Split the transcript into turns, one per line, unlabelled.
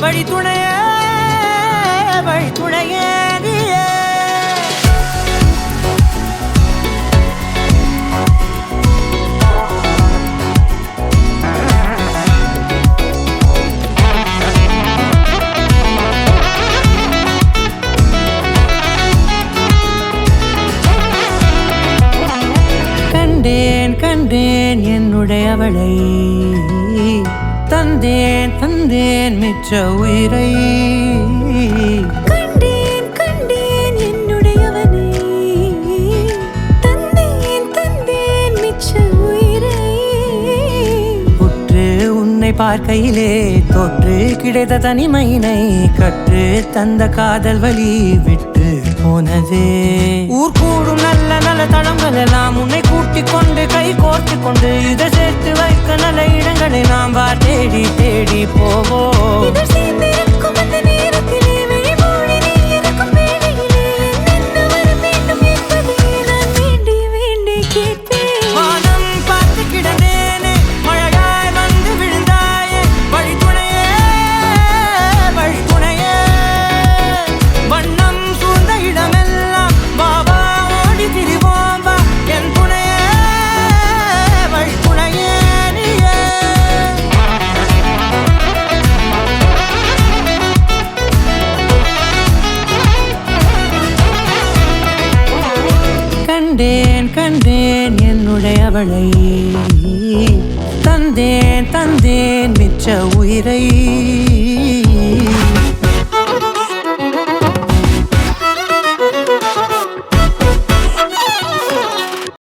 வழி துணையே வழி துணையே நீயே. கண்டேன் கண்டேன் என்னுடையவளை, தந்தேன் தந்தேன் மிச்ச உயிரை.
கண்டேன் கண்டேன் என்னுடையவனை, தந்தேன் தந்தேன் மிச்ச உயிரை.
உற்று உன்னை பார்க்கையிலே தொற்று கிடைத்த தனிமையினை கற்று தந்த காதல் வழி விட்டு போனதே. ஊர் கூடும் நல்ல நல்ல தளங்கள் எல்லாம் உன்னை கூட்டிக் கொண்டு கை கோர்த்து கொண்டு இதை சேர்த்து வைக்க நல்ல இடங்களை நாம் தேடி தேடி போவோம்.
இதழ் சேர்ந்திருக்கும் அந்த நேரத்திலே விழிமூடி நீ இருக்கும் வேளையிலே என்ன வர வேண்டும் என்பதை நான் வேண்டி வேண்டி கேட்பேன்.
வானம் பார்த்து கிடந்தேனே, மழையாய் வந்து விழுந்தாயே, வழி துணையே வழி துணையே. வண்ணம் சூழ்ந்த இடமெல்லாம் பாபா ஓடி திரிவோம் வா, என் துணையே வழி துணையே நீயே. கண்டேன் கண்டேன் என்னுடையவளை, தந்தேன் தந்தேன் மிச்ச உயிரை.